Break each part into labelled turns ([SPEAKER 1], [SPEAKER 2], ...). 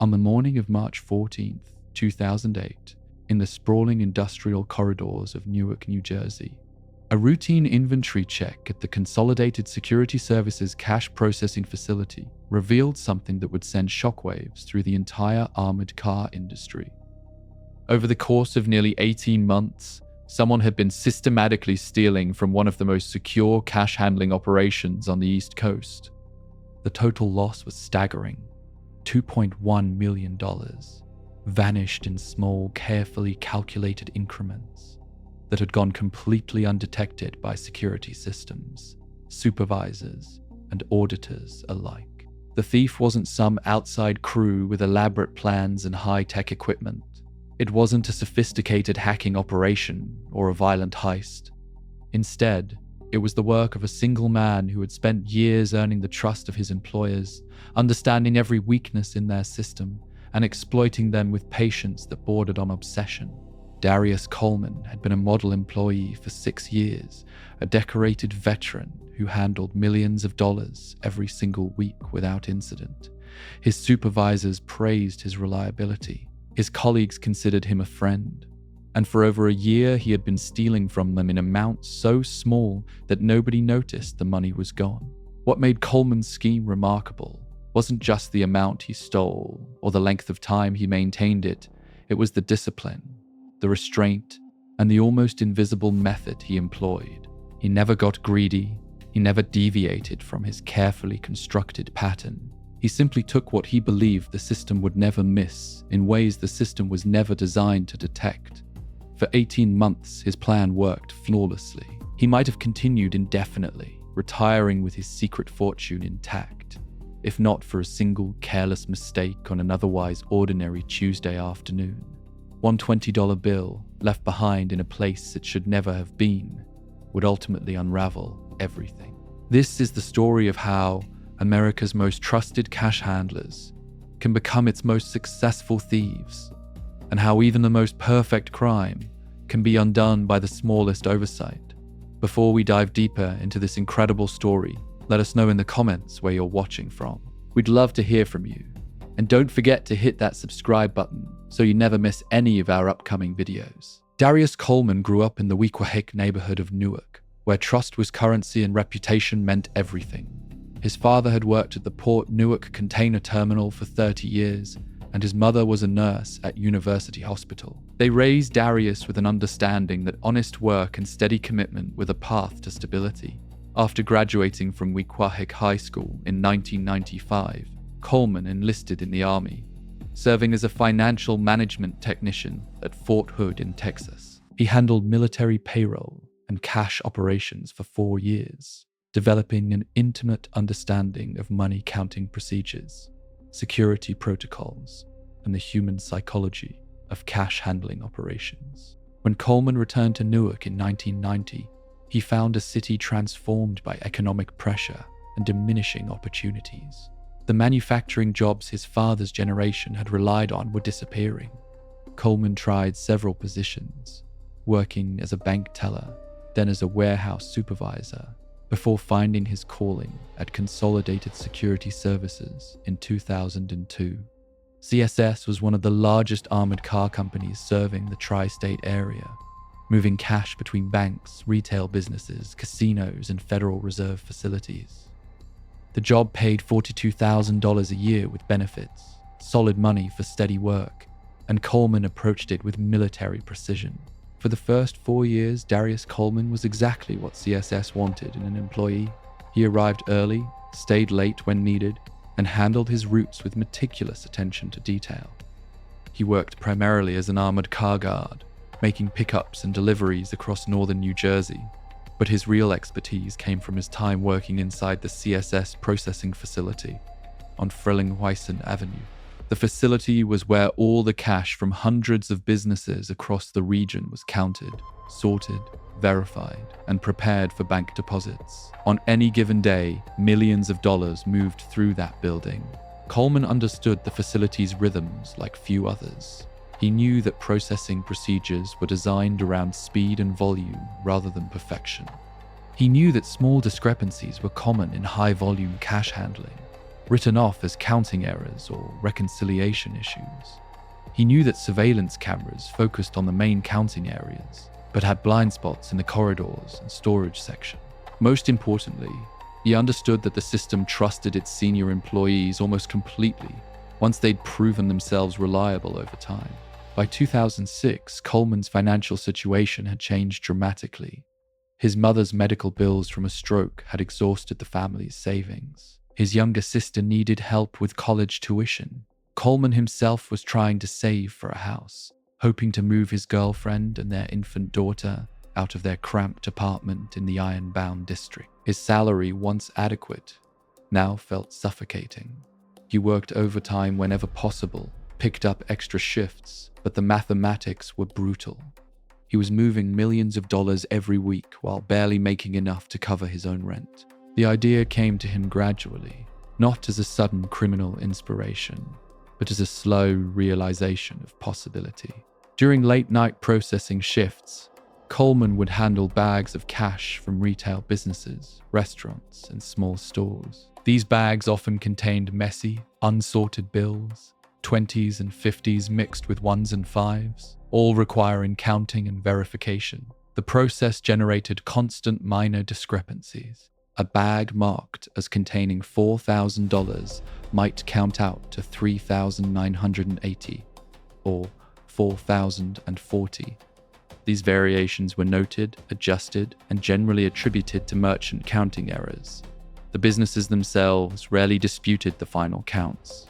[SPEAKER 1] On the morning of March 14th, 2008, in the sprawling industrial corridors of Newark, New Jersey, a routine inventory check at the Consolidated Security Services cash processing facility revealed something that would send shockwaves through the entire armored car industry. Over the course of nearly 18 months, someone had been systematically stealing from one of the most secure cash handling operations on the East Coast. The total loss was staggering: $2.1 million, vanished in small, carefully calculated increments that had gone completely undetected by security systems, supervisors, and auditors alike. The thief wasn't some outside crew with elaborate plans and high-tech equipment. It wasn't a sophisticated hacking operation or a violent heist. Instead, it was the work of a single man who had spent years earning the trust of his employers, understanding every weakness in their system, and exploiting them with patience that bordered on obsession. Darius Coleman had been a model employee for 6 years, a decorated veteran who handled millions of dollars every single week without incident. His supervisors praised his reliability. His colleagues considered him a friend. And for over a year, he had been stealing from them in amounts so small that nobody noticed the money was gone. What made Coleman's scheme remarkable wasn't just the amount he stole or the length of time he maintained it. It was the discipline, the restraint, and the almost invisible method he employed. He never got greedy. He never deviated from his carefully constructed pattern. He simply took what he believed the system would never miss in ways the system was never designed to detect. For 18 months, his plan worked flawlessly. He might have continued indefinitely, retiring with his secret fortune intact, if not for a single careless mistake on an otherwise ordinary Tuesday afternoon. One $20 bill, left behind in a place it should never have been, would ultimately unravel everything. This is the story of how America's most trusted cash handlers can become its most successful thieves, and how even the most perfect crime can be undone by the smallest oversight. Before we dive deeper into this incredible story, let us know in the comments where you're watching from. We'd love to hear from you. And don't forget to hit that subscribe button so you never miss any of our upcoming videos. Darius Coleman grew up in the Wequahic neighborhood of Newark, where trust was currency and reputation meant everything. His father had worked at the Port Newark container terminal for 30 years, and his mother was a nurse at University Hospital. They raised Darius with an understanding that honest work and steady commitment were the path to stability. After graduating from Wequahic High School in 1995, Coleman enlisted in the Army, serving as a financial management technician at Fort Hood in Texas. He handled military payroll and cash operations for 4 years, developing an intimate understanding of money counting procedures, security protocols, and the human psychology of cash handling operations. When Coleman returned to Newark in 1990, he found a city transformed by economic pressure and diminishing opportunities. The manufacturing jobs his father's generation had relied on were disappearing. Coleman tried several positions, working as a bank teller, then as a warehouse supervisor, before finding his calling at Consolidated Security Services in 2002. CSS was one of the largest armored car companies serving the tri-state area, moving cash between banks, retail businesses, casinos, and Federal Reserve facilities. The job paid $42,000 a year with benefits, solid money for steady work, and Coleman approached it with military precision. For the first 4 years, Darius Coleman was exactly what CSS wanted in an employee. He arrived early, stayed late when needed, and handled his routes with meticulous attention to detail. He worked primarily as an armored car guard, making pickups and deliveries across northern New Jersey, but his real expertise came from his time working inside the CSS processing facility on Frillinghuisen Avenue. The facility was where all the cash from hundreds of businesses across the region was counted, sorted, verified, and prepared for bank deposits. On any given day, millions of dollars moved through that building. Coleman understood the facility's rhythms like few others. He knew that processing procedures were designed around speed and volume rather than perfection. He knew that small discrepancies were common in high-volume cash handling, written off as counting errors or reconciliation issues. He knew that surveillance cameras focused on the main counting areas, but had blind spots in the corridors and storage section. Most importantly, he understood that the system trusted its senior employees almost completely once they'd proven themselves reliable over time. By 2006, Coleman's financial situation had changed dramatically. His mother's medical bills from a stroke had exhausted the family's savings. His younger sister needed help with college tuition. Coleman himself was trying to save for a house, hoping to move his girlfriend and their infant daughter out of their cramped apartment in the iron-bound district. His salary, once adequate, now felt suffocating. He worked overtime whenever possible, picked up extra shifts, but the mathematics were brutal. He was moving millions of dollars every week while barely making enough to cover his own rent. The idea came to him gradually, not as a sudden criminal inspiration, but as a slow realization of possibility. During late-night processing shifts, Coleman would handle bags of cash from retail businesses, restaurants, and small stores. These bags often contained messy, unsorted bills, 20s and 50s mixed with 1s and 5s, all requiring counting and verification. The process generated constant minor discrepancies. A bag marked as containing $4,000 might count out to $3,980 or $4,040. These variations were noted, adjusted, and generally attributed to merchant counting errors. The businesses themselves rarely disputed the final counts.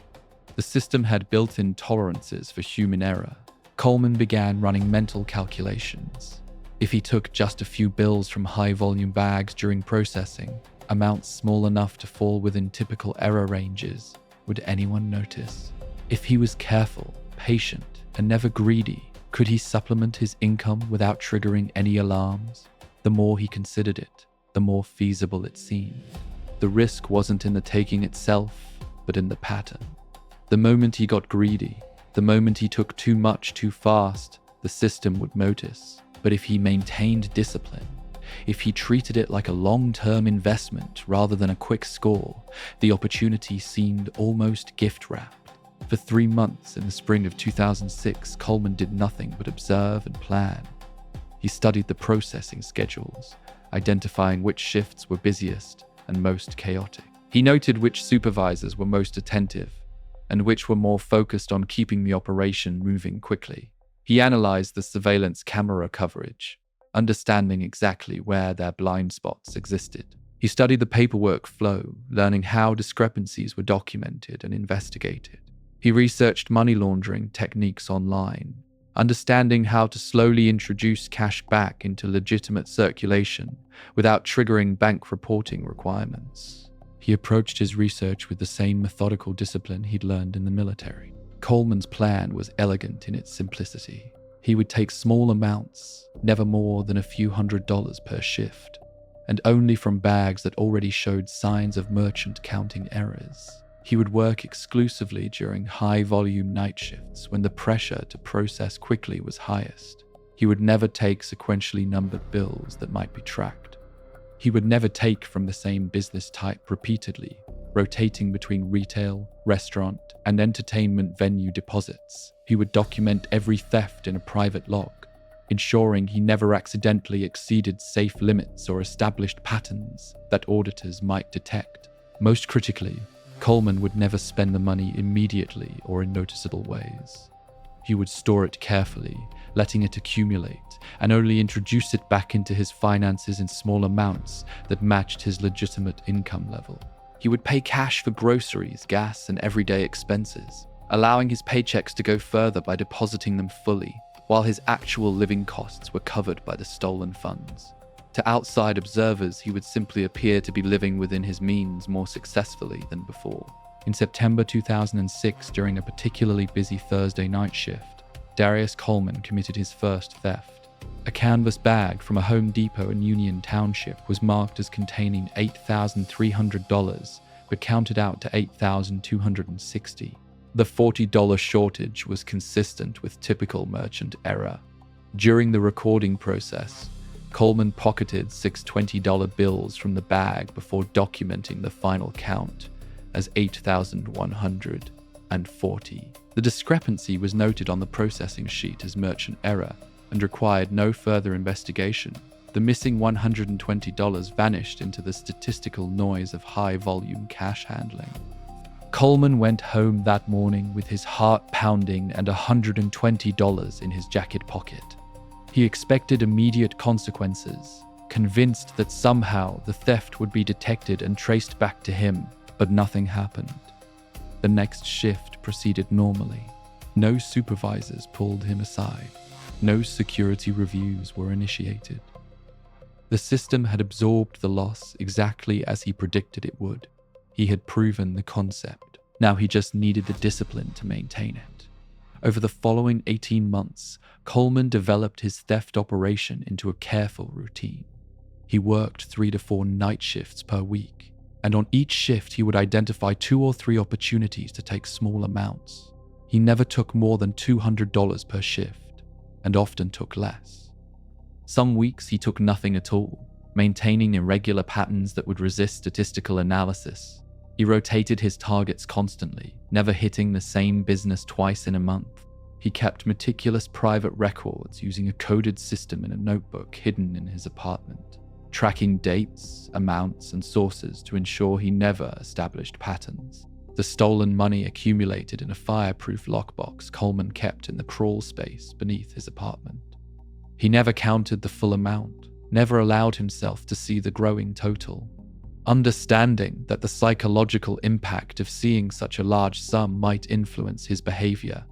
[SPEAKER 1] The system had built-in tolerances for human error. Coleman began running mental calculations. If he took just a few bills from high-volume bags during processing, amounts small enough to fall within typical error ranges, would anyone notice? If he was careful, patient, and never greedy, could he supplement his income without triggering any alarms? The more he considered it, the more feasible it seemed. The risk wasn't in the taking itself, but in the pattern. The moment he got greedy, the moment he took too much too fast, the system would notice. But if he maintained discipline, if he treated it like a long-term investment rather than a quick score, the opportunity seemed almost gift-wrapped. For 3 months in the spring of 2006, Coleman did nothing but observe and plan. He studied the processing schedules, identifying which shifts were busiest and most chaotic. He noted which supervisors were most attentive and which were more focused on keeping the operation moving quickly. He analyzed the surveillance camera coverage, understanding exactly where their blind spots existed. He studied the paperwork flow, learning how discrepancies were documented and investigated. He researched money laundering techniques online, understanding how to slowly introduce cash back into legitimate circulation without triggering bank reporting requirements. He approached his research with the same methodical discipline he'd learned in the military. Coleman's plan was elegant in its simplicity. He would take small amounts, never more than a few $100s per shift, and only from bags that already showed signs of merchant counting errors. He would work exclusively during high-volume night shifts when the pressure to process quickly was highest. He would never take sequentially numbered bills that might be tracked. He would never take from the same business type repeatedly, rotating between retail, restaurant, and entertainment venue deposits. He would document every theft in a private log, ensuring he never accidentally exceeded safe limits or established patterns that auditors might detect. Most critically, Coleman would never spend the money immediately or in noticeable ways. He would store it carefully, letting it accumulate, and only introduce it back into his finances in small amounts that matched his legitimate income level. He would pay cash for groceries, gas, and everyday expenses, allowing his paychecks to go further by depositing them fully, while his actual living costs were covered by the stolen funds. To outside observers, he would simply appear to be living within his means more successfully than before. In September 2006, during a particularly busy Thursday night shift, Darius Coleman committed his first theft. A canvas bag from a Home Depot in Union Township was marked as containing $8,300, but counted out to $8,260. The $40 shortage was consistent with typical merchant error. During the recording process, Coleman pocketed 6 $20 bills from the bag before documenting the final count, as $8,140. The discrepancy was noted on the processing sheet as merchant error and required no further investigation. The missing $120 vanished into the statistical noise of high-volume cash handling. Coleman went home that morning with his heart pounding and $120 in his jacket pocket. He expected immediate consequences, convinced that somehow the theft would be detected and traced back to him, but nothing happened. The next shift proceeded normally. No supervisors pulled him aside. No security reviews were initiated. The system had absorbed the loss exactly as he predicted it would. He had proven the concept. Now he just needed the discipline to maintain it. Over the following 18 months, Coleman developed his theft operation into a careful routine. He worked 3 to 4 night shifts per week, and on each shift he would identify 2 or 3 opportunities to take small amounts. He never took more than $200 per shift, and often took less. Some weeks he took nothing at all, maintaining irregular patterns that would resist statistical analysis. He rotated his targets constantly, never hitting the same business twice in a month. He kept meticulous private records using a coded system in a notebook hidden in his apartment, tracking dates, amounts, and sources to ensure he never established patterns. The stolen money accumulated in a fireproof lockbox Coleman kept in the crawl space beneath his apartment. He never counted the full amount, never allowed himself to see the growing total. Understanding that the psychological impact of seeing such a large sum might influence his behavior.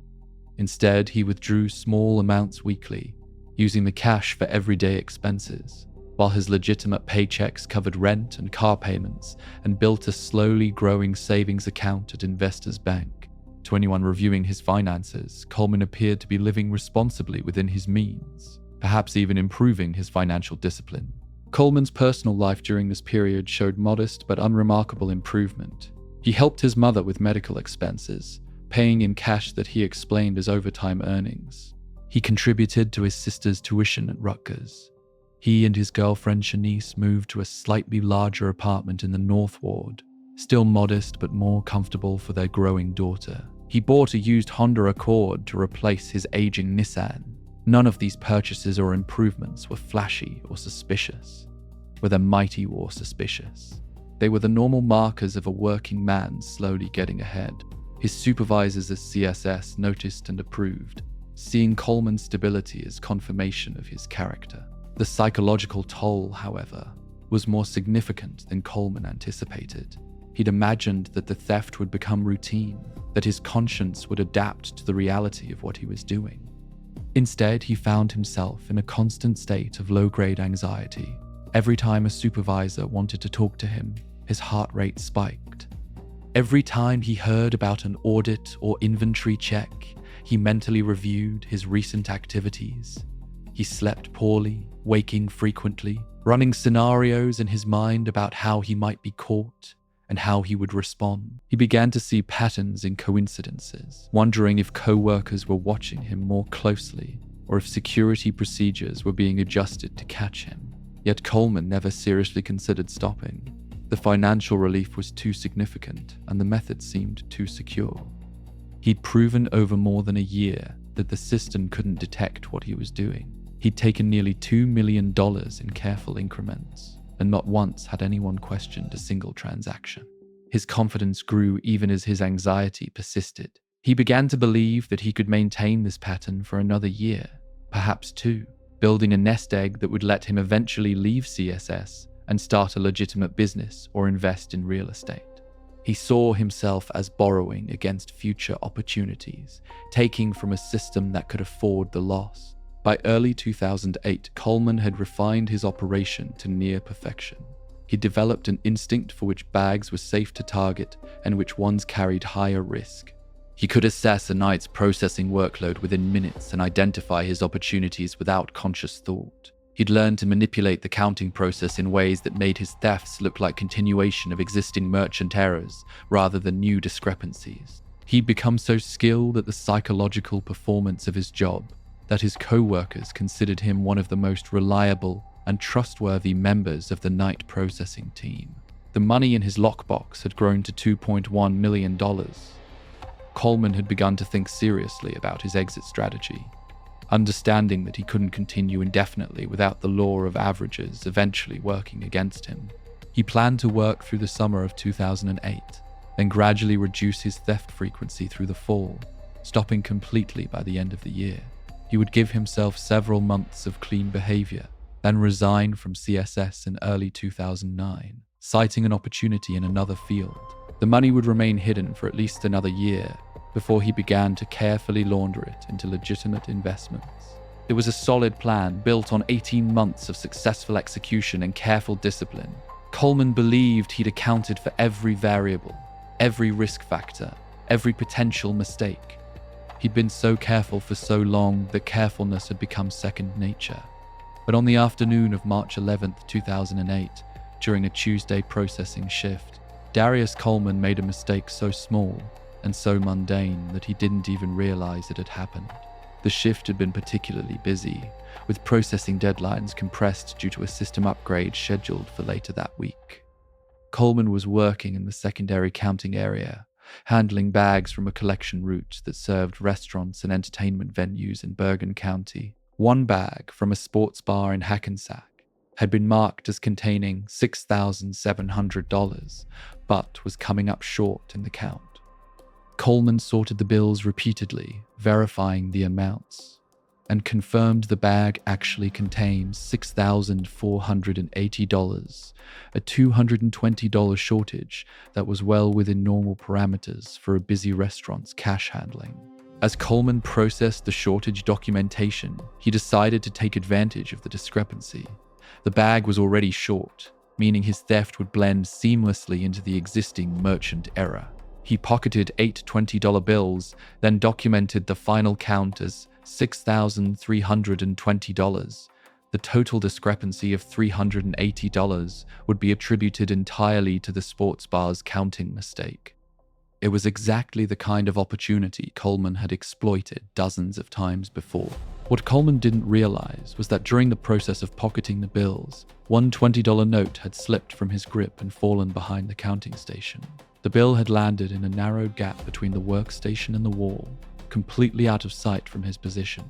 [SPEAKER 1] Instead, he withdrew small amounts weekly, using the cash for everyday expenses, while his legitimate paychecks covered rent and car payments and built a slowly growing savings account at Investors Bank. To anyone reviewing his finances, Coleman appeared to be living responsibly within his means, perhaps even improving his financial discipline. Coleman's personal life during this period showed modest but unremarkable improvement. He helped his mother with medical expenses, paying in cash that he explained as overtime earnings. He contributed to his sister's tuition at Rutgers. He and his girlfriend Shanice moved to a slightly larger apartment in the North Ward, still modest but more comfortable for their growing daughter. He bought a used Honda Accord to replace his aging Nissan. None of these purchases or improvements were flashy or suspicious. Were they mighty or suspicious? They were the normal markers of a working man slowly getting ahead. His supervisors as CSS noticed and approved, seeing Coleman's stability as confirmation of his character. The psychological toll, however, was more significant than Coleman anticipated. He'd imagined that the theft would become routine, that his conscience would adapt to the reality of what he was doing. Instead, he found himself in a constant state of low-grade anxiety. Every time a supervisor wanted to talk to him, his heart rate spiked. Every time he heard about an audit or inventory check, he mentally reviewed his recent activities. He slept poorly, waking frequently, running scenarios in his mind about how he might be caught and how he would respond. He began to see patterns in coincidences, wondering if co-workers were watching him more closely or if security procedures were being adjusted to catch him. Yet Coleman never seriously considered stopping. The financial relief was too significant and the method seemed too secure. He'd proven over more than a year that the system couldn't detect what he was doing. He'd taken nearly $2 million in careful increments, and not once had anyone questioned a single transaction. His confidence grew even as his anxiety persisted. He began to believe that he could maintain this pattern for another year, perhaps 2, building a nest egg that would let him eventually leave CSS and start a legitimate business or invest in real estate. He saw himself as borrowing against future opportunities, taking from a system that could afford the loss. By early 2008, Coleman had refined his operation to near perfection. He developed an instinct for which bags were safe to target and which ones carried higher risk. He could assess a night's processing workload within minutes and identify his opportunities without conscious thought. He'd learned to manipulate the counting process in ways that made his thefts look like continuation of existing merchant errors rather than new discrepancies. He'd become so skilled at the psychological performance of his job that his co-workers considered him one of the most reliable and trustworthy members of the night processing team. The The money in his lockbox had grown to $2.1 million. Coleman had begun to think seriously about his exit strategy, understanding that he couldn't continue indefinitely without the law of averages eventually working against him. He planned to work through the summer of 2008, then gradually reduce his theft frequency through the fall, stopping completely by the end of the year. He would give himself several months of clean behavior, then resign from CSS in early 2009, citing an opportunity in another field. The money would remain hidden for at least another year before he began to carefully launder it into legitimate investments. It was a solid plan built on 18 months of successful execution and careful discipline. Coleman believed he'd accounted for every variable, every risk factor, every potential mistake. He'd been so careful for so long that carefulness had become second nature. But on the afternoon of March 11, 2008, during a Tuesday processing shift, Darius Coleman made a mistake so small and so mundane that he didn't even realize it had happened. The shift had been particularly busy, with processing deadlines compressed due to a system upgrade scheduled for later that week. Coleman was working in the secondary counting area, handling bags from a collection route that served restaurants and entertainment venues in Bergen County. One bag from a sports bar in Hackensack had been marked as containing $6,700, but was coming up short in the count. Coleman sorted the bills repeatedly, verifying the amounts, and confirmed the bag actually contained $6,480, a $220 shortage that was well within normal parameters for a busy restaurant's cash handling. As Coleman processed the shortage documentation, he decided to take advantage of the discrepancy. The bag was already short, meaning his theft would blend seamlessly into the existing merchant error. He pocketed 8 $20 bills, then documented the final count as $6,320. The total discrepancy of $380 would be attributed entirely to the sports bar's counting mistake. It was exactly the kind of opportunity Coleman had exploited dozens of times before. What Coleman didn't realize was that during the process of pocketing the bills, one $20 note had slipped from his grip and fallen behind the counting station. The bill had landed in a narrow gap between the workstation and the wall, completely out of sight from his position.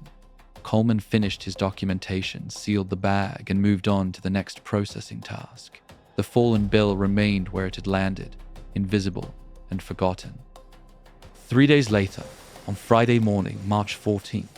[SPEAKER 1] Coleman finished his documentation, sealed the bag, and moved on to the next processing task. The fallen bill remained where it had landed, invisible and forgotten. 3 days later, on Friday morning, March 14th,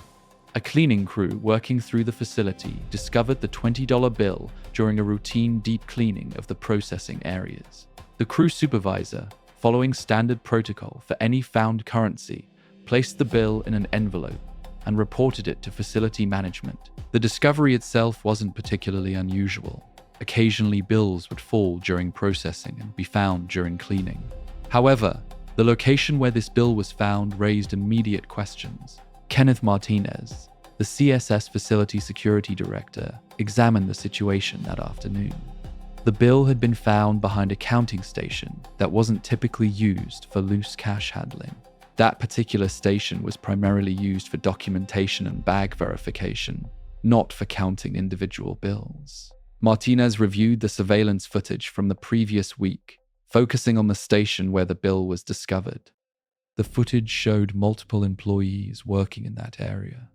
[SPEAKER 1] a cleaning crew working through the facility discovered the $20 bill during a routine deep cleaning of the processing areas. The crew supervisor, following standard protocol for any found currency, placed the bill in an envelope and reported it to facility management. The discovery itself wasn't particularly unusual. Occasionally, bills would fall during processing and be found during cleaning. However, the location where this bill was found raised immediate questions. Kenneth Martinez, the CSS facility security director, examined the situation that afternoon. The bill had been found behind a counting station that wasn't typically used for loose cash handling. That particular station was primarily used for documentation and bag verification, not for counting individual bills. Martinez reviewed the surveillance footage from the previous week, focusing on the station where the bill was discovered. The footage showed multiple employees working in that area,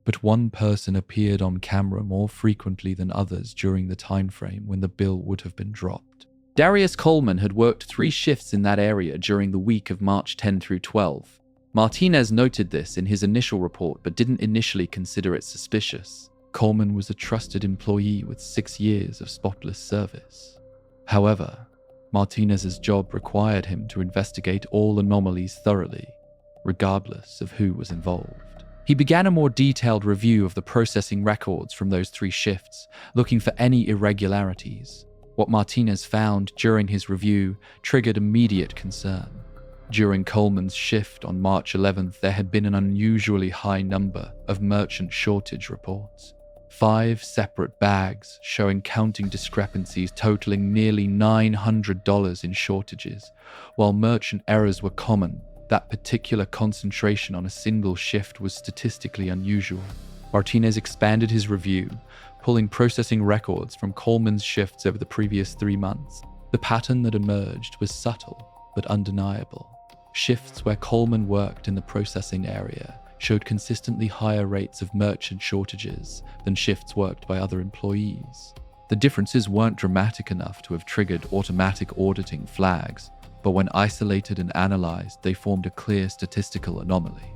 [SPEAKER 1] but one person appeared on camera more frequently than others during the time frame when the bill would have been dropped. Darius Coleman had worked 3 shifts in that area during the week of March 10 through 12. Martinez noted this in his initial report but didn't initially consider it suspicious. Coleman was a trusted employee with 6 years of spotless service. However, Martinez's job required him to investigate all anomalies thoroughly, regardless of who was involved. He began a more detailed review of the processing records from those 3 shifts, looking for any irregularities. What Martinez found during his review triggered immediate concern. During Coleman's shift on March 11th, there had been an unusually high number of merchant shortage reports. 5 separate bags showing counting discrepancies totaling nearly $900 in shortages. While merchant errors were common, that particular concentration on a single shift was statistically unusual. Martinez expanded his review, pulling processing records from Coleman's shifts over the previous 3 months. The pattern that emerged was subtle but undeniable. Shifts where Coleman worked in the processing area showed consistently higher rates of merchant shortages than shifts worked by other employees. The differences weren't dramatic enough to have triggered automatic auditing flags, but when isolated and analyzed, they formed a clear statistical anomaly.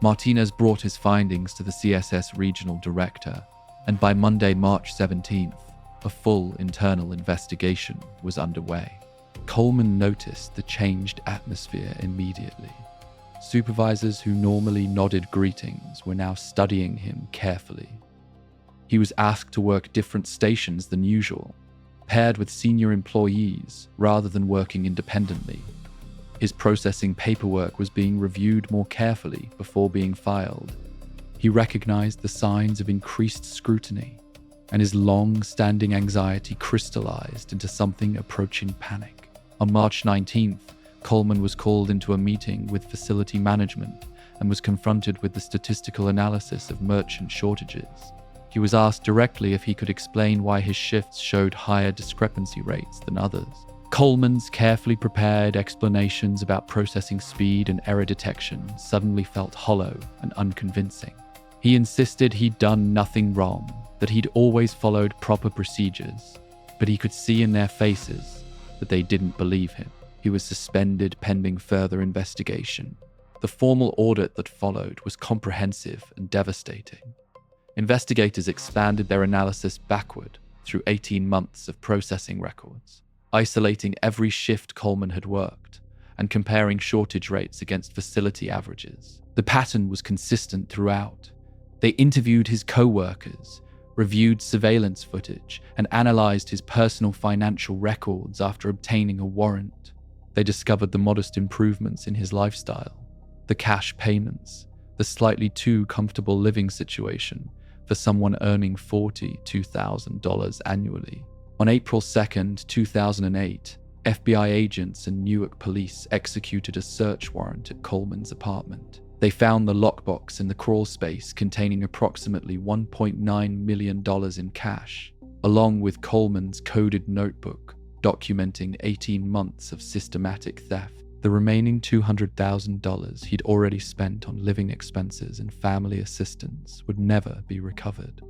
[SPEAKER 1] Martinez brought his findings to the CSS regional director, and by Monday, March 17th, a full internal investigation was underway. Coleman noticed the changed atmosphere immediately. Supervisors who normally nodded greetings were now studying him carefully. He was asked to work different stations than usual, paired with senior employees rather than working independently. His processing paperwork was being reviewed more carefully before being filed. He recognized the signs of increased scrutiny, and his long-standing anxiety crystallized into something approaching panic. On March 19th, Coleman was called into a meeting with facility management and was confronted with the statistical analysis of merchant shortages. He was asked directly if he could explain why his shifts showed higher discrepancy rates than others. Coleman's carefully prepared explanations about processing speed and error detection suddenly felt hollow and unconvincing. He insisted he'd done nothing wrong, that he'd always followed proper procedures, but he could see in their faces that they didn't believe him. He was suspended pending further investigation. The formal audit that followed was comprehensive and devastating. Investigators expanded their analysis backward through 18 months of processing records, isolating every shift Coleman had worked and comparing shortage rates against facility averages. The pattern was consistent throughout. They interviewed his co-workers, reviewed surveillance footage, and analyzed his personal financial records after obtaining a warrant. They discovered the modest improvements in his lifestyle, the cash payments, the slightly too comfortable living situation for someone earning $42,000 annually. On April 2nd, 2008, FBI agents and Newark police executed a search warrant at Coleman's apartment. They found the lockbox in the crawl space containing approximately $1.9 million in cash, along with Coleman's coded notebook documenting 18 months of systematic theft. The remaining $200,000 he'd already spent on living expenses and family assistance would never be recovered.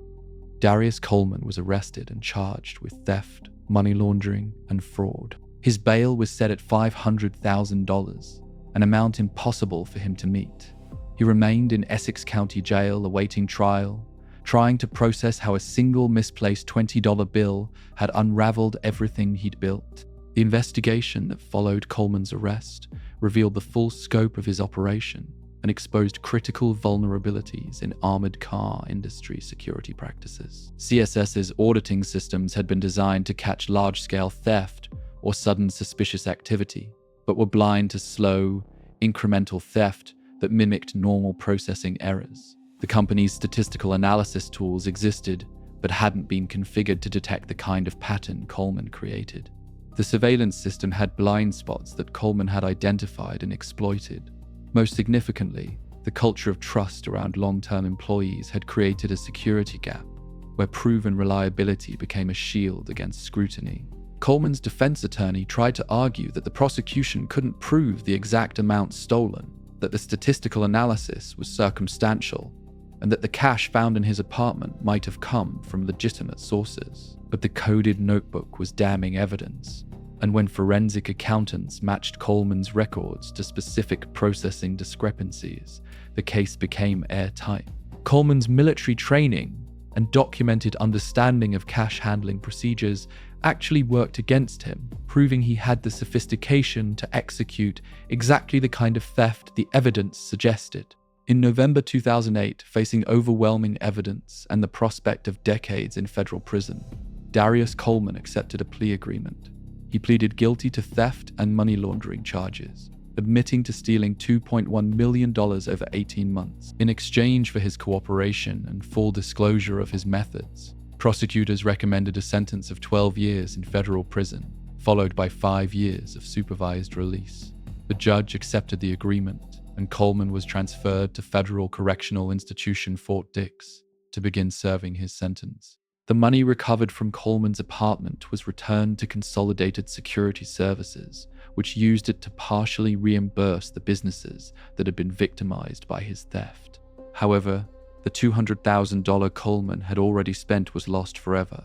[SPEAKER 1] Darius Coleman was arrested and charged with theft, money laundering, and fraud. His bail was set at $500,000, an amount impossible for him to meet. He remained in Essex County Jail awaiting trial, trying to process how a single misplaced $20 bill had unraveled everything he'd built. The investigation that followed Coleman's arrest revealed the full scope of his operation and exposed critical vulnerabilities in armored car industry security practices. CSS's auditing systems had been designed to catch large-scale theft or sudden suspicious activity, but were blind to slow, incremental theft that mimicked normal processing errors. The company's statistical analysis tools existed, but hadn't been configured to detect the kind of pattern Coleman created. The surveillance system had blind spots that Coleman had identified and exploited. Most significantly, the culture of trust around long-term employees had created a security gap, where proven reliability became a shield against scrutiny. Coleman's defense attorney tried to argue that the prosecution couldn't prove the exact amount stolen, that the statistical analysis was circumstantial, and that the cash found in his apartment might have come from legitimate sources. But the coded notebook was damning evidence, and when forensic accountants matched Coleman's records to specific processing discrepancies, the case became airtight. Coleman's military training and documented understanding of cash handling procedures actually worked against him, proving he had the sophistication to execute exactly the kind of theft the evidence suggested. In November 2008, facing overwhelming evidence and the prospect of decades in federal prison, Darius Coleman accepted a plea agreement. He pleaded guilty to theft and money laundering charges, admitting to stealing $2.1 million over 18 months. In exchange for his cooperation and full disclosure of his methods, prosecutors recommended a sentence of 12 years in federal prison, followed by 5 years of supervised release. The judge accepted the agreement, and Coleman was transferred to Federal Correctional Institution Fort Dix to begin serving his sentence. The money recovered from Coleman's apartment was returned to Consolidated Security Services, which used it to partially reimburse the businesses that had been victimized by his theft. However, the $200,000 Coleman had already spent was lost forever,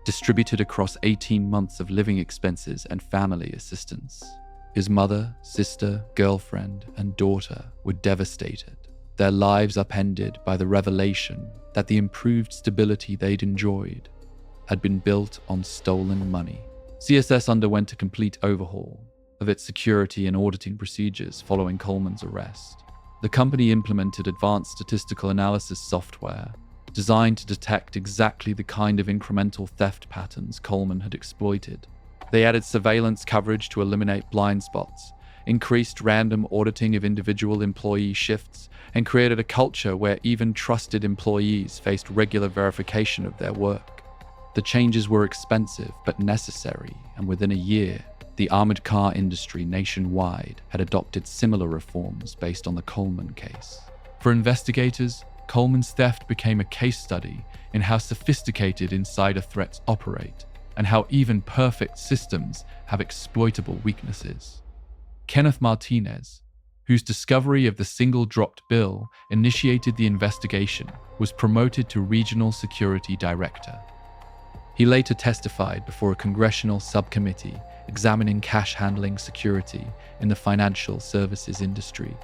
[SPEAKER 1] distributed across 18 months of living expenses and family assistance. His mother, sister, girlfriend, and daughter were devastated, their lives upended by the revelation that the improved stability they'd enjoyed had been built on stolen money. CSS underwent a complete overhaul of its security and auditing procedures following Coleman's arrest. The company implemented advanced statistical analysis software designed to detect exactly the kind of incremental theft patterns Coleman had exploited. They added surveillance coverage to eliminate blind spots, increased random auditing of individual employee shifts, and created a culture where even trusted employees faced regular verification of their work. The changes were expensive but necessary, and within a year, the armored car industry nationwide had adopted similar reforms based on the Coleman case. For investigators, Coleman's theft became a case study in how sophisticated insider threats operate and how even perfect systems have exploitable weaknesses. Kenneth Martinez, whose discovery of the single dropped bill initiated the investigation, was promoted to Regional Security Director. He later testified before a congressional subcommittee examining cash handling security in the financial services industry,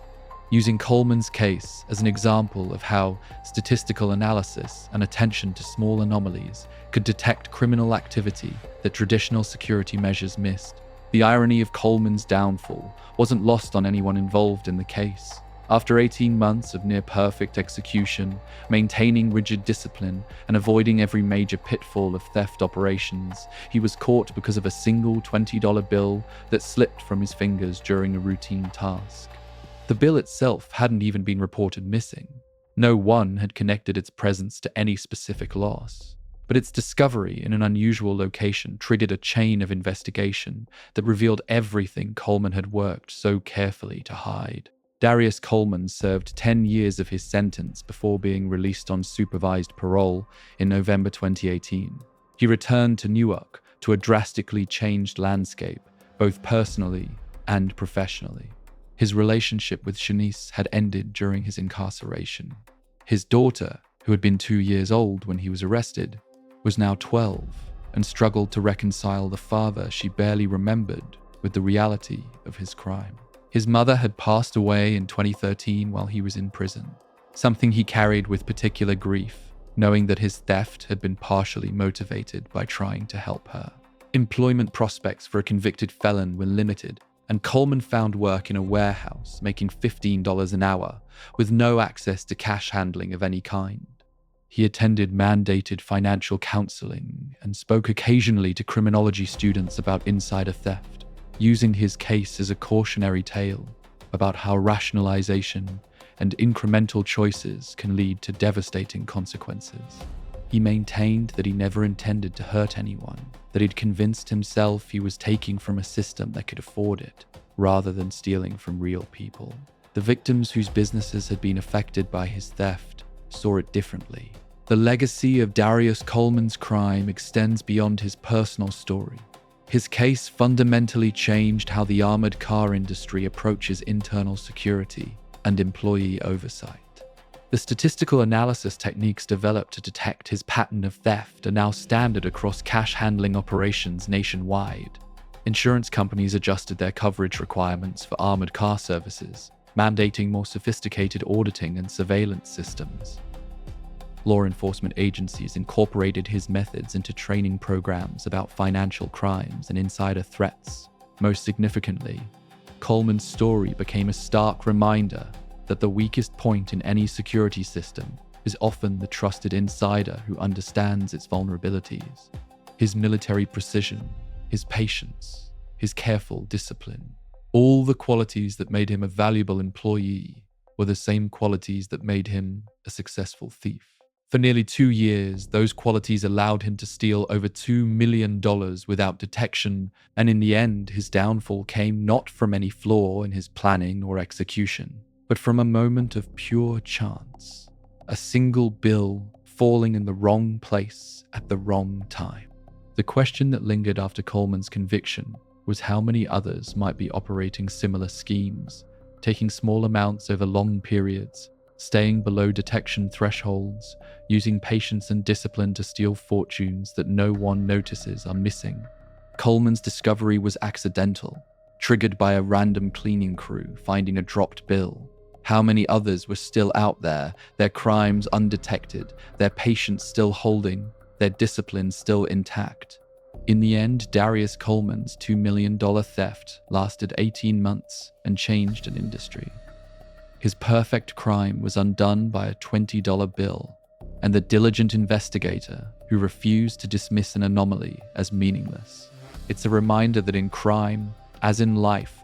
[SPEAKER 1] using Coleman's case as an example of how statistical analysis and attention to small anomalies could detect criminal activity that traditional security measures missed. The irony of Coleman's downfall wasn't lost on anyone involved in the case. After 18 months of near-perfect execution, maintaining rigid discipline, and avoiding every major pitfall of theft operations, he was caught because of a single $20 bill that slipped from his fingers during a routine task. The bill itself hadn't even been reported missing. No one had connected its presence to any specific loss. But its discovery in an unusual location triggered a chain of investigation that revealed everything Coleman had worked so carefully to hide. Darius Coleman served 10 years of his sentence before being released on supervised parole in November 2018. He returned to Newark to a drastically changed landscape, both personally and professionally. His relationship with Shanice had ended during his incarceration. His daughter, who had been 2 years old when he was arrested, was now 12 and struggled to reconcile the father she barely remembered with the reality of his crime. His mother had passed away in 2013 while he was in prison, something he carried with particular grief, knowing that his theft had been partially motivated by trying to help her. Employment prospects for a convicted felon were limited, and Coleman found work in a warehouse making $15 an hour with no access to cash handling of any kind. He attended mandated financial counseling and spoke occasionally to criminology students about insider theft, using his case as a cautionary tale about how rationalization and incremental choices can lead to devastating consequences. He maintained that he never intended to hurt anyone, that he'd convinced himself he was taking from a system that could afford it, rather than stealing from real people. The victims whose businesses had been affected by his theft saw it differently. The legacy of Darius Coleman's crime extends beyond his personal story. His case fundamentally changed how the armored car industry approaches internal security and employee oversight. The statistical analysis techniques developed to detect his pattern of theft are now standard across cash handling operations nationwide. Insurance companies adjusted their coverage requirements for armored car services, mandating more sophisticated auditing and surveillance systems. Law enforcement agencies incorporated his methods into training programs about financial crimes and insider threats. Most significantly, Coleman's story became a stark reminder that the weakest point in any security system is often the trusted insider who understands its vulnerabilities. His military precision, his patience, his careful discipline, all the qualities that made him a valuable employee were the same qualities that made him a successful thief. For nearly 2 years, those qualities allowed him to steal over $2 million without detection, and in the end, his downfall came not from any flaw in his planning or execution, but from a moment of pure chance. A single bill falling in the wrong place at the wrong time. The question that lingered after Coleman's conviction was how many others might be operating similar schemes, taking small amounts over long periods, staying below detection thresholds, using patience and discipline to steal fortunes that no one notices are missing. Coleman's discovery was accidental, triggered by a random cleaning crew finding a dropped bill. How many others were still out there, their crimes undetected, their patience still holding, their discipline still intact? In the end, Darius Coleman's $2 million theft lasted 18 months and changed an industry. His perfect crime was undone by a $20 bill and the diligent investigator who refused to dismiss an anomaly as meaningless. It's a reminder that in crime, as in life,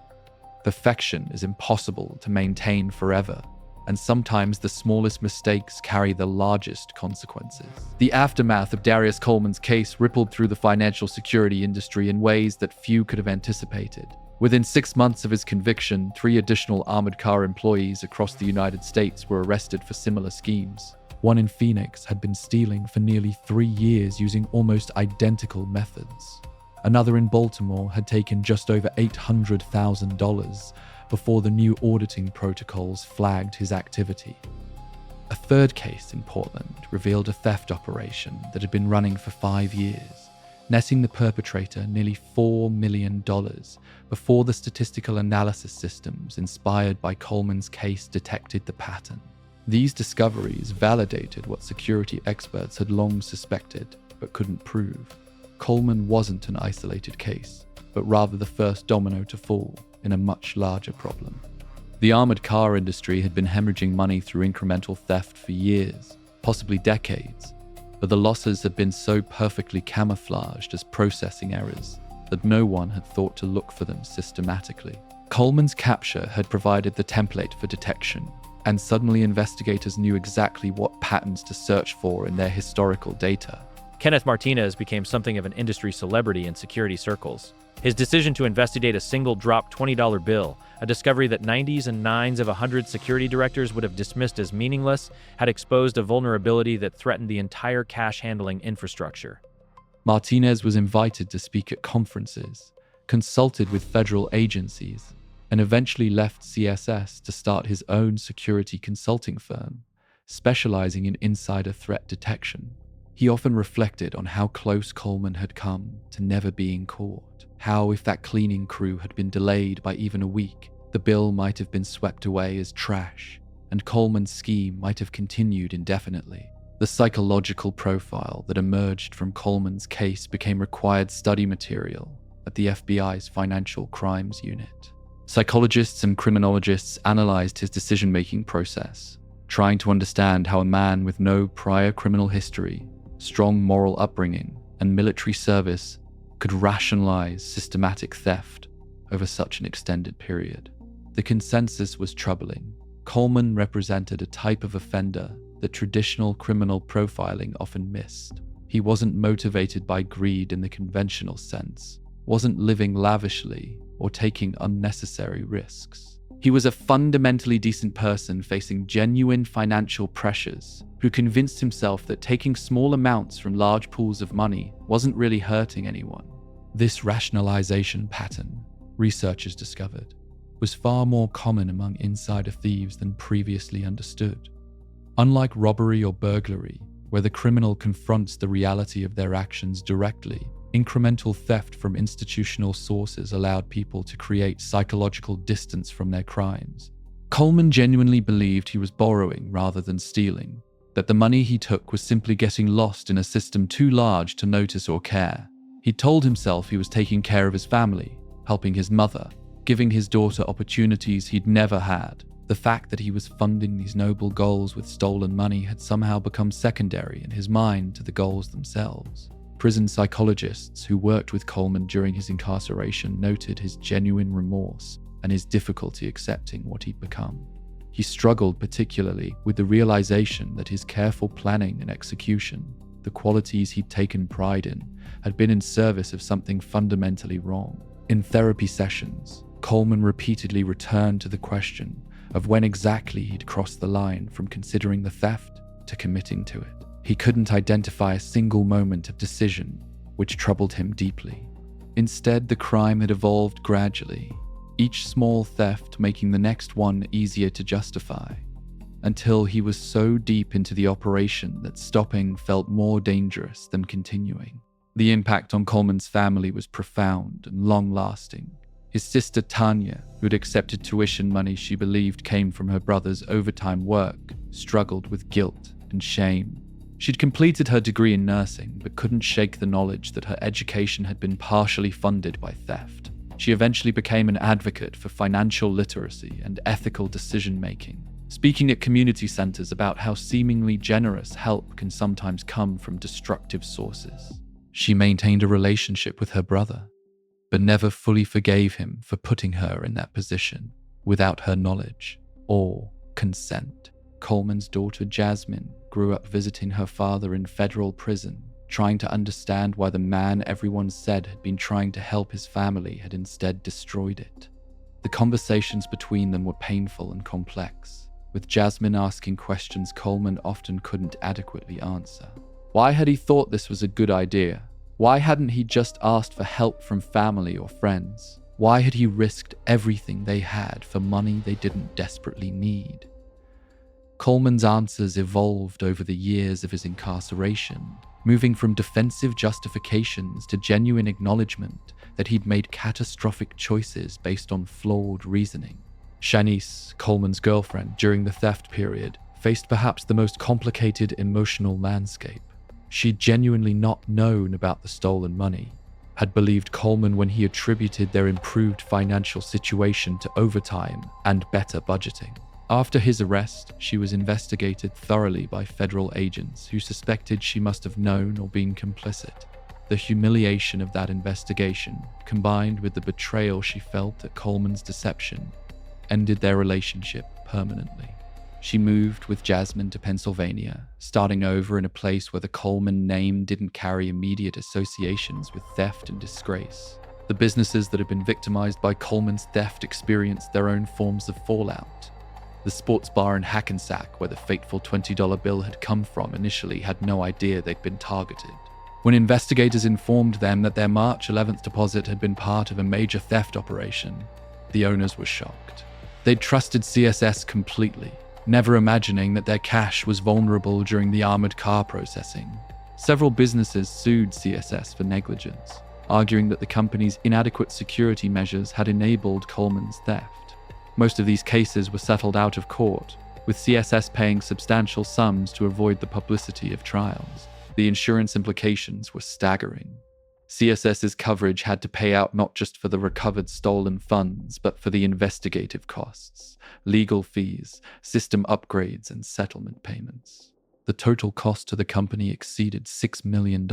[SPEAKER 1] perfection is impossible to maintain forever, and sometimes the smallest mistakes carry the largest consequences. The aftermath of Darius Coleman's case rippled through the financial security industry in ways that few could have anticipated. Within 6 months of his conviction, 3 additional armored car employees across the United States were arrested for similar schemes. One in Phoenix had been stealing for nearly 3 years using almost identical methods. Another in Baltimore had taken just over $800,000 before the new auditing protocols flagged his activity. A third case in Portland revealed a theft operation that had been running for 5 years, netting the perpetrator nearly $4 million before the statistical analysis systems inspired by Coleman's case detected the pattern. These discoveries validated what security experts had long suspected but couldn't prove. Coleman wasn't an isolated case, but rather the first domino to fall in a much larger problem. The armored car industry had been hemorrhaging money through incremental theft for years, possibly decades, but the losses had been so perfectly camouflaged as processing errors that no one had thought to look for them systematically. Coleman's capture had provided the template for detection, and suddenly investigators knew exactly what patterns to search for in their historical data.
[SPEAKER 2] Kenneth Martinez became something of an industry celebrity in security circles. His decision to investigate a single drop $20 bill, a discovery that 90s and 9s of 100 security directors would have dismissed as meaningless, had exposed a vulnerability that threatened the entire cash handling infrastructure.
[SPEAKER 1] Martinez was invited to speak at conferences, consulted with federal agencies, and eventually left CSS to start his own security consulting firm, specializing in insider threat detection. He often reflected on how close Coleman had come to never being caught, how if that cleaning crew had been delayed by even a week, the bill might have been swept away as trash, and Coleman's scheme might have continued indefinitely. The psychological profile that emerged from Coleman's case became required study material at the FBI's Financial Crimes Unit. Psychologists and criminologists analyzed his decision-making process, trying to understand how a man with no prior criminal history, strong moral upbringing, and military service could rationalize systematic theft over such an extended period. The consensus was troubling. Coleman represented a type of offender that traditional criminal profiling often missed. He wasn't motivated by greed in the conventional sense, wasn't living lavishly or taking unnecessary risks. He was a fundamentally decent person facing genuine financial pressures, who convinced himself that taking small amounts from large pools of money wasn't really hurting anyone. This rationalization pattern, researchers discovered, was far more common among insider thieves than previously understood. Unlike robbery or burglary, where the criminal confronts the reality of their actions directly, incremental theft from institutional sources allowed people to create psychological distance from their crimes. Coleman genuinely believed he was borrowing rather than stealing, that the money he took was simply getting lost in a system too large to notice or care. He told himself he was taking care of his family, helping his mother, giving his daughter opportunities he'd never had. The fact that he was funding these noble goals with stolen money had somehow become secondary in his mind to the goals themselves. Prison psychologists who worked with Coleman during his incarceration noted his genuine remorse and his difficulty accepting what he'd become. He struggled particularly with the realization that his careful planning and execution, the qualities he'd taken pride in, had been in service of something fundamentally wrong. In therapy sessions, Coleman repeatedly returned to the question of when exactly he'd crossed the line from considering the theft to committing to it. He couldn't identify a single moment of decision, which troubled him deeply. Instead, the crime had evolved gradually, each small theft making the next one easier to justify, until he was so deep into the operation that stopping felt more dangerous than continuing. The impact on Coleman's family was profound and long-lasting. His sister Tanya, who had accepted tuition money she believed came from her brother's overtime work, struggled with guilt and shame. She'd completed her degree in nursing, but couldn't shake the knowledge that her education had been partially funded by theft. She eventually became an advocate for financial literacy and ethical decision-making, speaking at community centers about how seemingly generous help can sometimes come from destructive sources. She maintained a relationship with her brother, but never fully forgave him for putting her in that position without her knowledge or consent. Coleman's daughter Jasmine grew up visiting her father in federal prison, trying to understand why the man everyone said had been trying to help his family had instead destroyed it. The conversations between them were painful and complex, with Jasmine asking questions Coleman often couldn't adequately answer. Why had he thought this was a good idea? Why hadn't he just asked for help from family or friends? Why had he risked everything they had for money they didn't desperately need? Coleman's answers evolved over the years of his incarceration, moving from defensive justifications to genuine acknowledgement that he'd made catastrophic choices based on flawed reasoning. Shanice, Coleman's girlfriend during the theft period, faced perhaps the most complicated emotional landscape. She'd genuinely not known about the stolen money, had believed Coleman when he attributed their improved financial situation to overtime and better budgeting. After his arrest, she was investigated thoroughly by federal agents who suspected she must have known or been complicit. The humiliation of that investigation, combined with the betrayal she felt at Coleman's deception, ended their relationship permanently. She moved with Jasmine to Pennsylvania, starting over in a place where the Coleman name didn't carry immediate associations with theft and disgrace. The businesses that had been victimized by Coleman's theft experienced their own forms of fallout. The sports bar in Hackensack, where the fateful $20 bill had come from, initially had no idea they'd been targeted. When investigators informed them that their March 11th deposit had been part of a major theft operation, the owners were shocked. They'd trusted CSS completely, never imagining that their cash was vulnerable during the armored car processing. Several businesses sued CSS for negligence, arguing that the company's inadequate security measures had enabled Coleman's theft. Most of these cases were settled out of court, with CSS paying substantial sums to avoid the publicity of trials. The insurance implications were staggering. CSS's coverage had to pay out not just for the recovered stolen funds, but for the investigative costs, legal fees, system upgrades, and settlement payments. The total cost to the company exceeded $6 million,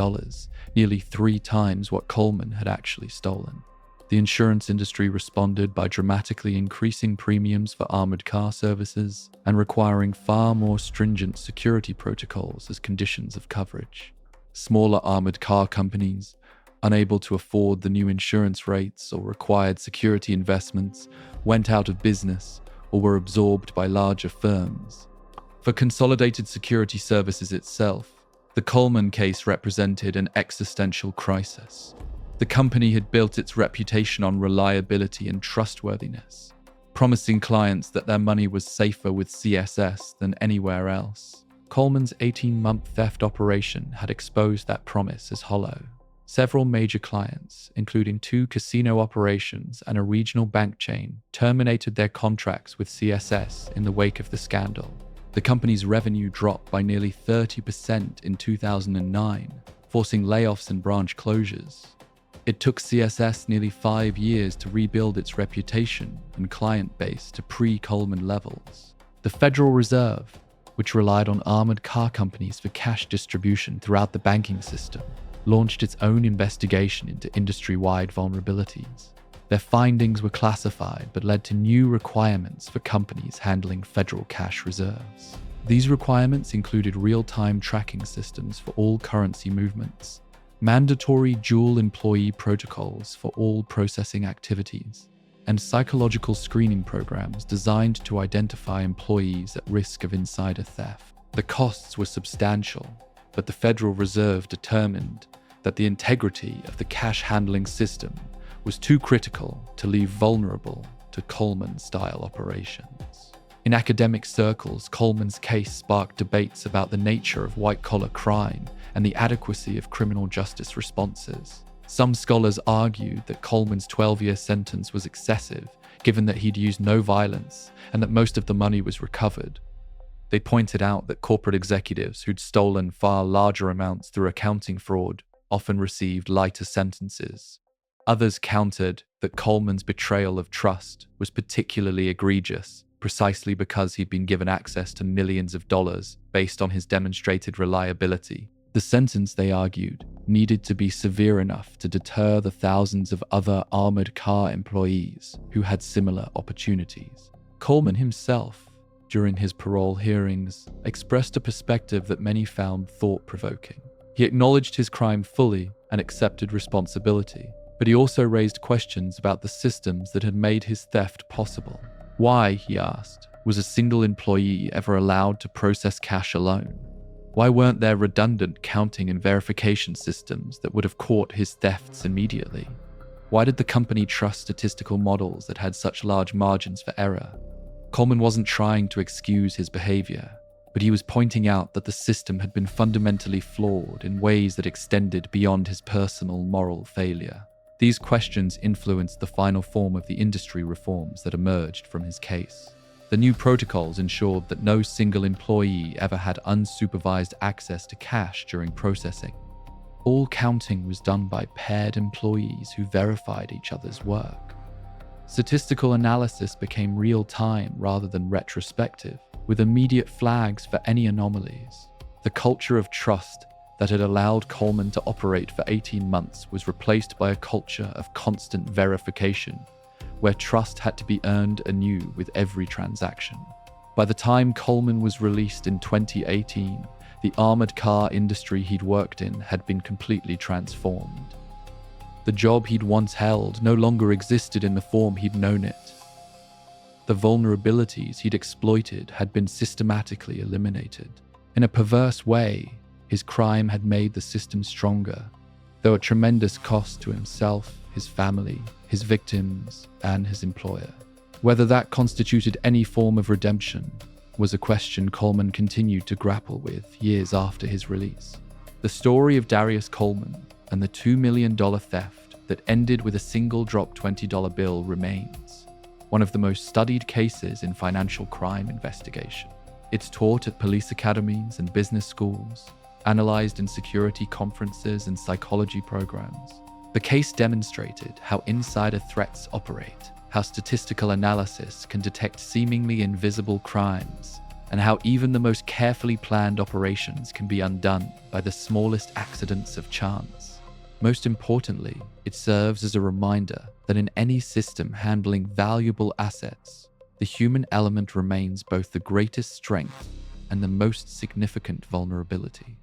[SPEAKER 1] nearly 3 times what Coleman had actually stolen. The insurance industry responded by dramatically increasing premiums for armored car services and requiring far more stringent security protocols as conditions of coverage. Smaller armored car companies, unable to afford the new insurance rates or required security investments, went out of business or were absorbed by larger firms. For Consolidated Security Services itself, the Coleman case represented an existential crisis. The company had built its reputation on reliability and trustworthiness, promising clients that their money was safer with CSS than anywhere else. Coleman's 18-month theft operation had exposed that promise as hollow. Several major clients, including 2 casino operations and a regional bank chain, terminated their contracts with CSS in the wake of the scandal. The company's revenue dropped by nearly 30% in 2009, forcing layoffs and branch closures. It took CSS nearly 5 years to rebuild its reputation and client base to pre-Coleman levels. The Federal Reserve, which relied on armored car companies for cash distribution throughout the banking system, launched its own investigation into industry-wide vulnerabilities. Their findings were classified but led to new requirements for companies handling federal cash reserves. These requirements included real-time tracking systems for all currency movements, mandatory dual employee protocols for all processing activities, and psychological screening programs designed to identify employees at risk of insider theft. The costs were substantial, but the Federal Reserve determined that the integrity of the cash handling system was too critical to leave vulnerable to Coleman-style operations. In academic circles, Coleman's case sparked debates about the nature of white-collar crime and the adequacy of criminal justice responses. Some scholars argued that Coleman's 12-year sentence was excessive, given that he'd used no violence and that most of the money was recovered. They pointed out that corporate executives who'd stolen far larger amounts through accounting fraud often received lighter sentences. Others countered that Coleman's betrayal of trust was particularly egregious, precisely because he'd been given access to millions of dollars based on his demonstrated reliability. The sentence, they argued, needed to be severe enough to deter the thousands of other armored car employees who had similar opportunities. Coleman himself, during his parole hearings, expressed a perspective that many found thought-provoking. He acknowledged his crime fully and accepted responsibility, but he also raised questions about the systems that had made his theft possible. Why, he asked, was a single employee ever allowed to process cash alone? Why weren't there redundant counting and verification systems that would have caught his thefts immediately? Why did the company trust statistical models that had such large margins for error? Coleman wasn't trying to excuse his behavior, but he was pointing out that the system had been fundamentally flawed in ways that extended beyond his personal moral failure. These questions influenced the final form of the industry reforms that emerged from his case. The new protocols ensured that no single employee ever had unsupervised access to cash during processing. All counting was done by paired employees who verified each other's work. Statistical analysis became real-time rather than retrospective, with immediate flags for any anomalies. The culture of trust that had allowed Coleman to operate for 18 months was replaced by a culture of constant verification, where trust had to be earned anew with every transaction. By the time Coleman was released in 2018, the armored car industry he'd worked in had been completely transformed. The job he'd once held no longer existed in the form he'd known it. The vulnerabilities he'd exploited had been systematically eliminated. In a perverse way, his crime had made the system stronger, though at tremendous cost to himself, his family, his victims, and his employer. Whether that constituted any form of redemption was a question Coleman continued to grapple with years after his release. The story of Darius Coleman and the $2 million theft that ended with a single drop $20 bill remains one of the most studied cases in financial crime investigation. It's taught at police academies and business schools, analyzed in security conferences and psychology programs. The case demonstrated how insider threats operate, how statistical analysis can detect seemingly invisible crimes, and how even the most carefully planned operations can be undone by the smallest accidents of chance. Most importantly, it serves as a reminder that in any system handling valuable assets, the human element remains both the greatest strength and the most significant vulnerability.